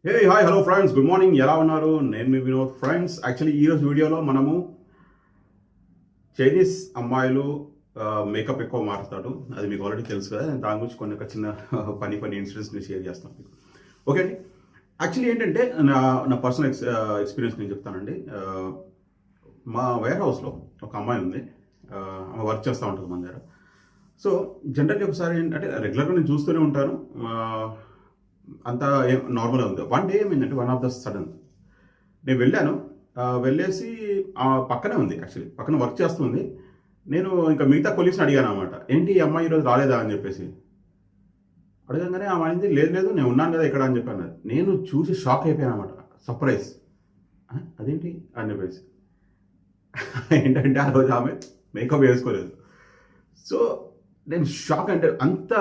Hi hello friends, good morning. ఎలా ఉన్నారు? నేను మీ వినోద్. ఫ్రెండ్స్, యాక్చువల్లీ ఈరోజు వీడియోలో మనము చైనీస్ అమ్మాయిలు మేకప్ ఎక్కువ మారుతాడు, అది మీకు ఆల్రెడీ తెలుసు కదా. నేను దాని గురించి కొన్ని ఒక చిన్న ఫనీ ఇన్సిడెంట్స్ని షేర్ చేస్తాను మీకు. ఓకే అండి. యాక్చువల్లీ ఏంటంటే నా నా పర్సనల్ ఎక్స్పీరియన్స్ నేను చెప్తానండి. మా వేర్ హౌస్లో ఒక అమ్మాయి ఉంది. ఆమె వర్క్ చేస్తూ ఉంటుంది మన దగ్గర. సో జనరల్గా ఒకసారి ఏంటంటే రెగ్యులర్గా నేను చూస్తూనే ఉంటాను. అంతా ఏం నార్మల్గా ఉంది. వన్ డే ఏమైందంటే, వన్ ఆఫ్ ద సడన్ నేను వెళ్ళాను. వెళ్ళేసి పక్కనే ఉంది, యాక్చువల్లీ పక్కన వర్క్ చేస్తుంది. నేను ఇంకా మిగతా కొలీగ్స్ని అడిగాను అనమాట, ఏంటి ఈ అమ్మాయి ఈరోజు రాలేదా అని చెప్పేసి. అడగంగానే ఆమె అయింది, లేదు లేదు నేను ఉన్నాను కదా ఇక్కడ అని చెప్పాను. నేను చూసి షాక్ అయిపోయాను అనమాట, సర్ప్రైజ్. అదేంటి అని చెప్పేసి. ఏంటంటే ఆ రోజు ఆమె మేకప్ వేసుకోలేదు. సో నేను షాక్, అంటే అంత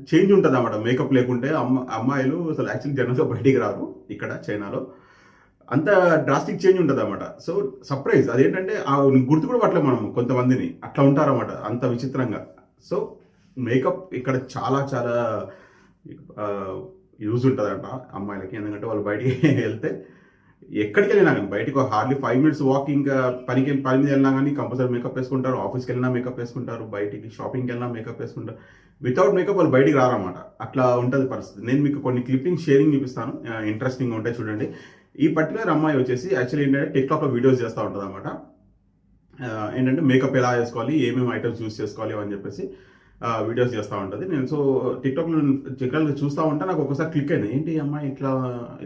చేంజ్ ఉంటుంది అన్నమాట మేకప్ లేకుంటే. అమ్మాయిలు అసలు యాక్చువల్లీ జనరల్గా బయటికి రారు ఇక్కడ చైనాలో. అంత డ్రాస్టిక్ చేంజ్ ఉంటుంది అన్నమాట. సో సర్ప్రైజ్ అదేంటంటే గుర్తు కూడా పట్టలేము మనం కొంతమందిని, అట్లా ఉంటారన్నమాట అంత విచిత్రంగా. సో మేకప్ ఇక్కడ చాలా చాలా యూజ్ ఉంటుందంట అమ్మాయిలకి. ఎందుకంటే వాళ్ళు బయటికి వెళ్తే, ఎక్కడికి వెళ్ళినా కానీ బయటకు హార్డ్లీ 5 మినిట్స్ వాకింగ్, పని మీద వెళ్ళినా కానీ కంపల్సరీ మేకప్ వేసుకుంటారు. ఆఫీస్కి వెళ్ళినా మేకప్ వేసుకుంటారు, బయటికి షాపింగ్కి వెళ్ళినా మేకప్ వేసుకుంటారు. వితౌట్ మేకప్ వాళ్ళు బయటికి రారన్నమాట. అట్లా ఉంటుంది పరిస్థితి. నేను మీకు కొన్ని క్లిప్పింగ్ షేరింగ్ చూపిస్తాను, ఇంట్రెస్టింగ్ ఉంటాయి చూడండి. ఈ పర్టికులర్ అమ్మాయి వచ్చేసి యాక్చువల్లీ ఏంటంటే టిక్టాక్లో వీడియోస్ చేస్తూ ఉంటుంది అనమాట. ఏంటంటే మేకప్ ఎలా చేసుకోవాలి, ఏమేమి ఐటమ్స్ యూస్ చేసుకోవాలి అని చెప్పేసి వీడియోస్ చేస్తూ ఉంటుంది. నేను సో టిక్టాక్లో చూస్తూ ఉంటే నాకు ఒకసారి క్లిక్ అయింది, ఏంటి ఈ అమ్మాయి ఇట్లా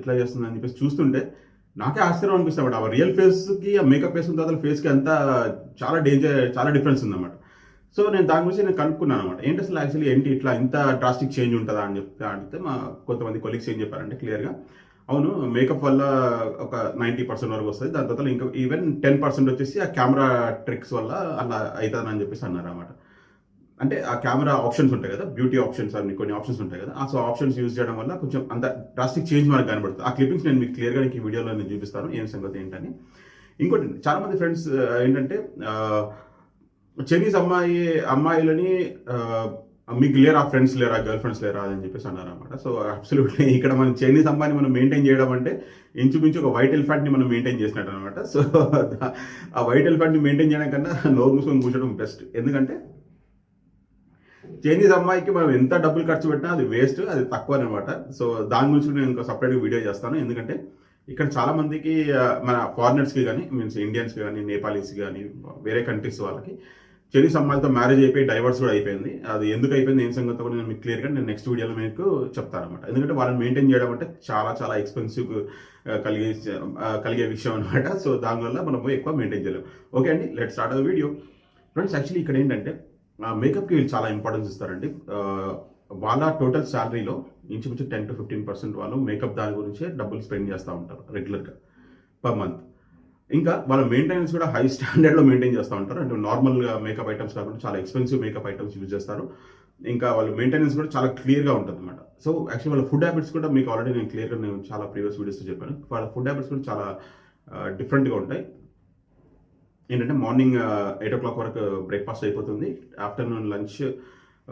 ఇట్లా చేస్తుంది అని చెప్పేసి. చూస్తుంటే నాకే ఆశ్చర్యం అనిపిస్తుంది. ఆ రియల్ ఫేస్కి ఆ మేకప్ వేసుకున్న తర్వాత ఫేస్కి అంతా చాలా డిఫరెన్స్ ఉందన్నమాట. సో నేను దాని గురించి నేను కనుక్కున్నాను అనమాట, ఏంటి అసలు యాక్చువల్లీ ఏంటి ఇట్లా ఇంత డ్రాస్టిక్ చేంజ్ ఉంటుందా అని చెప్పి అడిగితే, మా కొంతమంది కొలీగ్స్ ఏం చెప్పారంటే క్లియర్గా, అవును మేకప్ వల్ల ఒక 90% వరకు వస్తుంది, దాని తర్వాత ఇంకా ఈవెన్ 10% వచ్చేసి ఆ కెమెరా ట్రిక్స్ వల్ల అలా అవుతుందని చెప్పేసి అన్నారు అనమాట. అంటే ఆ కెమెరా ఆప్షన్స్ ఉంటాయి కదా, బ్యూటీ ఆప్షన్స్ అని కొన్ని ఆప్షన్స్ ఉంటాయి కదా, సో ఆప్షన్స్ యూజ్ చేయడం వల్ల కొంచెం అంత డ్రాస్టిక్ చేంజ్ మనకు కనబడుతుంది. ఆ క్లిప్పింగ్స్ నేను మీకు క్లియర్గా ఈ వీడియోలో నేను చూపిస్తాను ఏం సంగతి ఏంటని. ఇంకోటి, చాలామంది ఫ్రెండ్స్ ఏంటంటే చైనీస్ అమ్మాయిలని మీకు లేరా ఫ్రెండ్స్ లేరా, గర్ల్ ఫ్రెండ్స్ లేరా అని చెప్పేసి అన్నారు అనమాట. సో అబ్సల్యూట్లీ ఇక్కడ మనం చైనీస్ అమ్మాయిని మనం మెయింటైన్ చేయడం అంటే ఇంచుమించు ఒక వైట్ ఎలిఫెంట్ని మనం మెయింటైన్ చేసినట్టు అనమాట. సో ఆ వైట్ ఎలిఫెంట్ని మెయింటైన్ చేయడం కన్నా నోరు మూసుకొని కూర్చోడం బెస్ట్. ఎందుకంటే చైనీస్ అమ్మాయికి మనం ఎంత డబ్బులు ఖర్చు పెట్టినా అది వేస్ట్, అది తక్కువ అనమాట. సో దాని గురించి నేను ఇంకా సపరేట్గా వీడియో చేస్తాను. ఎందుకంటే ఇక్కడ చాలా మందికి మన ఫారినర్స్కి కానీ, మీన్స్ ఇండియన్స్కి కానీ, నేపాలీస్కి కానీ, వేరే కంట్రీస్ వాళ్ళకి చైనీస్ అమ్మాయిలతో మ్యారేజ్ అయిపోయి డైవర్స్ కూడా అయిపోయింది. అది ఎందుకు అయిపోయింది, ఏం సంగతి కూడా నేను మీకు క్లియర్గా నేను నెక్స్ట్ వీడియోలో మీకు చెప్తాను అనమాట. ఎందుకంటే వాళ్ళని మెయింటైన్ చేయడం అంటే చాలా చాలా ఎక్స్పెన్సివ్ కలిగే విషయం అనమాట. సో దానివల్ల మనం ఎక్కువ మెయింటైన్ చేయలేము. ఓకే అండి, let start the video. Friends, actually ఇక్కడ ఏంటంటే మేకప్కి వీళ్ళు చాలా ఇంపార్టెన్స్ ఇస్తారండి. వాళ్ళ టోటల్ శాలరీలో ఇంచుమించు 10 to 15% వాళ్ళు మేకప్ దాని గురించే డబ్బులు స్పెండ్ చేస్తూ ఉంటారు రెగ్యులర్గా పర్ మంత్. ఇంకా వాళ్ళ మెయింటెనెన్స్ కూడా హై స్టాండర్డ్లో మెయింటైన్ చేస్తూ ఉంటారు. అంటే నార్మల్గా మేకప్ ఐటమ్స్ కాకుండా చాలా ఎక్స్పెన్సివ్ మేకప్ ఐటమ్స్ యూజ్ చేస్తారు. ఇంకా వాళ్ళ మెయింటెనెన్స్ కూడా చాలా క్లియర్గా ఉంటుంది అనమాట. సో యాక్చువల్లీ వాళ్ళ ఫుడ్ హ్యాబిట్స్ కూడా మీకు ఆల్రెడీ నేను చాలా ప్రీవియస్ వీడియోస్లో చెప్పాను. వాళ్ళ ఫుడ్ హ్యాబిట్స్ కూడా చాలా డిఫరెంట్గా ఉంటాయి. ఏంటంటే మార్నింగ్ 8 o'clock వరకు బ్రేక్ఫాస్ట్ అయిపోతుంది, ఆఫ్టర్నూన్ లంచ్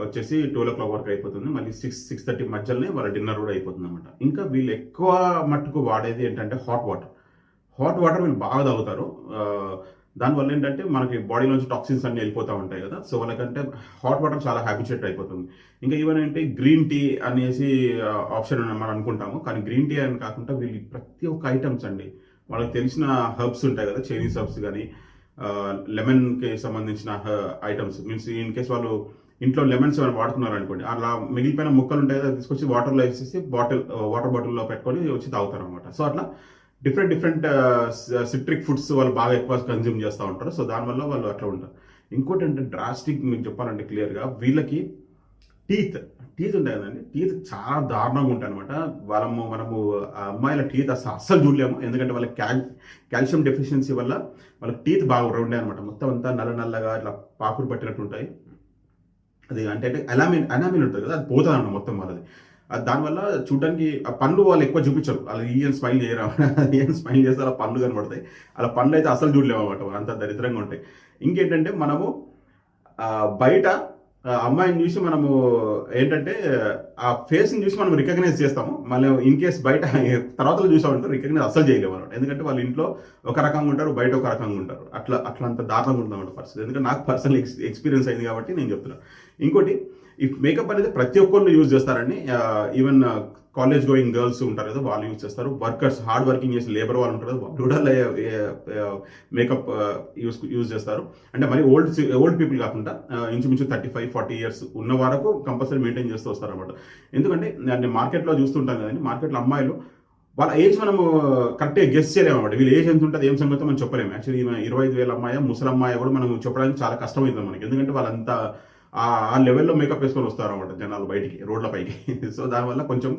వచ్చేసి 12 o'clock వరకు అయిపోతుంది, మళ్ళీ 6-6:30 మధ్యలోనే వాళ్ళ డిన్నర్ కూడా అయిపోతుంది అనమాట. ఇంకా వీళ్ళు ఎక్కువ మట్టుకు వాడేది ఏంటంటే హాట్ వాటర్ వీళ్ళు బాగా తాగుతారు. దానివల్ల ఏంటంటే మనకి బాడీలోంచి టాక్సిన్స్ అన్ని వెళ్ళిపోతూ ఉంటాయి కదా. సో వాళ్ళకంటే హాట్ వాటర్ చాలా హ్యాబిచుయేట్ అయిపోతుంది. ఇంకా ఈవెన్ అంటే గ్రీన్ టీ అనేసి ఆప్షన్ మనం అనుకుంటాము, కానీ గ్రీన్ టీ అని కాకుండా వీళ్ళు ప్రతి ఒక్క ఐటమ్స్ అండి, వాళ్ళకి తెలిసిన హర్బ్స్ ఉంటాయి కదా, చైనీస్ హర్బ్స్ కానీ, లెమన్కి సంబంధించిన ఐటమ్స్, మీన్స్ ఇన్ కేస్ వాళ్ళు ఇంట్లో లెమన్స్ ఏమైనా వాడుతున్నారు అనుకోండి, అలా మిగిలిపోయిన ముక్కలు ఉంటాయి కదా, తీసుకొచ్చి వాటర్లో వేసేసి వాటర్ బాటిల్లో పెట్టుకొని వచ్చి తాగుతారు అనమాట. సో అట్లా డిఫరెంట్ సిట్రిక్ ఫుడ్స్ వాళ్ళు బాగా ఎక్కువ కన్జ్యూమ్ చేస్తూ ఉంటారు. సో దానివల్ల వాళ్ళు అట్లా ఉంటారు. ఇంకోటి అంటే డ్రాస్టిక్ మీకు చెప్పాలంటే క్లియర్గా, వీళ్ళకి టీత్ ఉంటాయి కదండి, టీత్ చాలా దారుణంగా ఉంటాయి అనమాట. మనము అమ్మాయిల టీత్ అస్సలు చూడలేము. ఎందుకంటే వాళ్ళకి కాల్షియం డెఫిషియన్సీ వల్ల వాళ్ళకి టీత్ బాగా ఉండే అనమాట. మొత్తం అంతా నల్లగా ఇట్లా పాకురు పట్టినట్టు ఉంటాయి. అది అంటే అనామిన్ ఉంటుంది కదా, అది పోతుంది అన్నమాట మొత్తం వాళ్ళది. దానివల్ల చూడడానికి ఆ పండ్లు వాళ్ళు ఎక్కువ చూపించరు. వాళ్ళు ఈయన స్మైల్ చేయరా, ఈయన స్మైల్ చేస్తే అలా పండ్లు కనబడతాయి. అలా పండ్లు అయితే అసలు చూడలేము అనమాట, అంత దరిద్రంగా ఉంటాయి. ఇంకేంటంటే మనము బయట అమ్మాయిని చూసి మనము ఏంటంటే ఆ ఫేస్ని చూసి మనం రికగ్నైజ్ చేస్తాము. మళ్ళీ ఇన్ కేస్ బయట తర్వాత చూసామంటే రికగ్నైజ్ అస్సలు చేయలేము అనమాట. ఎందుకంటే వాళ్ళ ఇంట్లో ఒక రకంగా ఉంటారు, బయట ఒక రకంగా ఉంటారు. అట్లా అంత దారుణంగా ఉంటుందన్నమాట పరిస్థితి. ఎందుకంటే నాకు పర్సనల్ ఎక్స్పీరియన్స్ అయింది కాబట్టి నేను చెప్తున్నాను. ఇంకోటి, ఈ మేకప్ అనేది ప్రతి ఒక్కళ్ళు యూజ్ చేస్తారండి. ఈవెన్ కాలేజ్ గోయింగ్ గర్ల్స్ ఉంటారు కదా, వాళ్ళు యూజ్ చేస్తారు. వర్కర్స్, హార్డ్ వర్కింగ్ చేసే లేబర్ వాళ్ళు ఉంటారు కదా, వాళ్ళు కూడా మేకప్ యూజ్ చేస్తారు. అంటే మరి ఓల్డ్ పీపుల్ కాకుండా ఇంచుమించు 35-40 ఇయర్స్ ఉన్న వరకు కంపల్సరీ మెయింటైన్ చేస్తూ వస్తారు అనమాట. ఎందుకంటే నేను మార్కెట్లో చూస్తుంటాను కదండి, మార్కెట్లో అమ్మాయిలు వాళ్ళ ఏజ్ మనము కరెక్ట్గా గెస్ చేయలేము అనమాట. వీళ్ళు ఏజ్ ఎంత ఉంటుంది, ఏం సంగతో మనం చెప్పలేము. యాక్చువల్లీ 25,000 అమ్మాయి, ముసలమ్మాయి కూడా మనం చెప్పడానికి చాలా కష్టమవుతుంది మనకి. ఎందుకంటే వాళ్ళంతా ఆ లెవెల్లో మేకప్ వేసుకొని వస్తారు అనమాట జనాలు బయటికి, రోడ్ల పైకి. సో దానివల్ల కొంచెం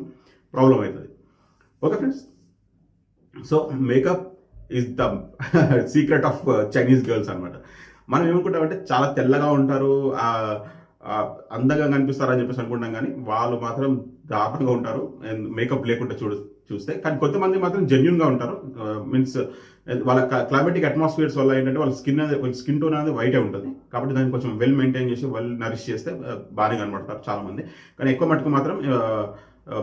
ప్రాబ్లం అవుతుంది. Okay friends, so makeup is the secret of Chinese girls అనమాట. మనం ఏమనుకుంటామంటే చాలా తెల్లగా ఉంటారు, అందంగా కనిపిస్తారు అని చెప్పేసి అనుకుంటాం, కానీ వాళ్ళు మాత్రం దారుణంగా ఉంటారు మేకప్ లేకుండా చూస్తే. కానీ కొంతమంది మాత్రం జెన్యున్గా ఉంటారు. మీన్స్ వాళ్ళ క్లైమాటిక్ అట్మాస్ఫియర్స్ వల్ల ఏంటంటే వాళ్ళ స్కిన్ టోన్ అనేది వైటే ఉంటుంది. కాబట్టి దాన్ని కొంచెం వెల్ మెయింటైన్ చేసి వెల్ నరిష్ చేస్తే బాగానే కనబడతారు చాలామంది. కానీ ఎక్కువ మటుకు మాత్రం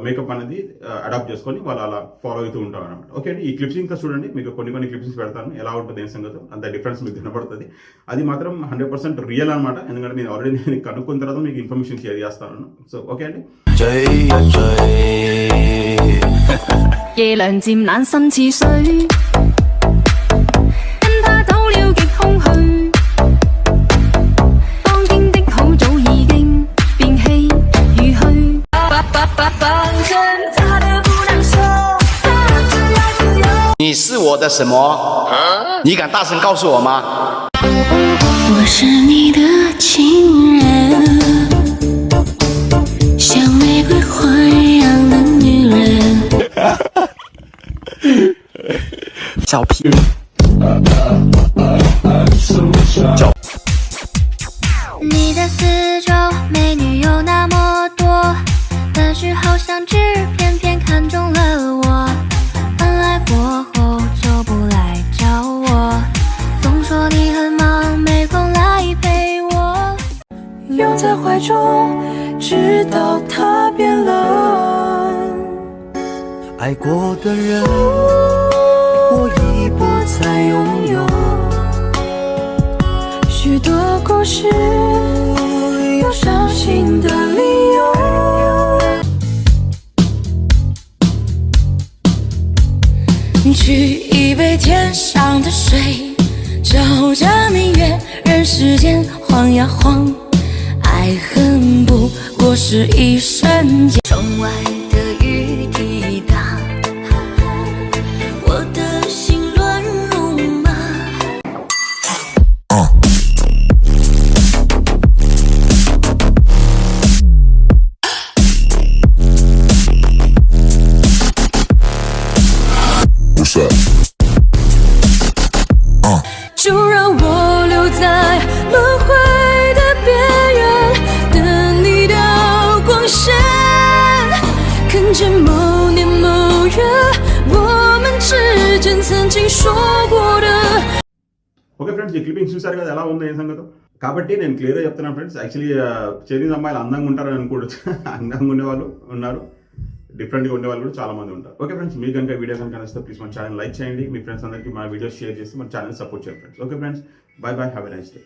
మేకప్ అనేది అడాప్ట్ చేసుకొని వాళ్ళు అలా ఫాలో అవుతూ ఉంటారు అనమాట. ఓకే అండి, ఈ క్లిప్స్ ఇంకా చూడండి, మీకు కొన్ని క్లిప్స్ పెడతాను, ఎలా ఉంటుంది ఏం సంగతి అంత డిఫరెన్స్ మీకు కనబడుతుంది. అది మాత్రం 100% రియల్ అనమాట. ఎందుకంటే నేను ఆల్రెడీ కనుక్కున్న తర్వాత మీకు ఇన్ఫర్మేషన్ షేర్ చేస్తాను. సో ఓకే అండి.你是我的什么？你敢大声告诉我吗？我是你的情人，像玫瑰花一样的女人。小屁。你的四周美女有那么多，但是好像只偏偏看中了我。恩爱过后就不来找我，总说你很忙没空来陪我。拥在怀中，直到他变冷。爱过的人，我已不再拥有。许多故事有伤心的理由。取一杯天上的水，照着明月，任时间晃呀晃。爱恨不过是一瞬间。窗外的雨滴答，我的心乱如麻。就让我留在轮回的边缘，等你的光线，看见某年某月我们之间曾经说过的。ఓకే ఫ్రెండ్స్, ఈ క్లిప్పింగ్ చూసారు కదా ఎలా ఉందో ఏం సంగతో. కాబట్టి నేను క్లియర్గా చెప్తున్నాను ఫ్రెండ్స్, యాక్చువల్లీ చైనీస్ అమ్మాయిలు అందంగా ఉంటారని అనుకోవచ్చు. అందంగా ఉండేవాళ్ళు ఉన్నారు, డిఫరెంట్గా ఉండే వాళ్ళు కూడా చాలా మంది ఉంటారు. ఓకే ఫ్రెండ్స్, మీకు కనుక వీడియో కనుక నచ్చితే ప్లీజ్ మన ఛానల్ లైక్ చేయండి, మీ ఫ్రెండ్స్ అందరికీ మా వీడియోస్ షేర్ చేసి మన ఛానల్ సపోర్ట్ చేయండి friends. Okay friends, by by, have a nice day.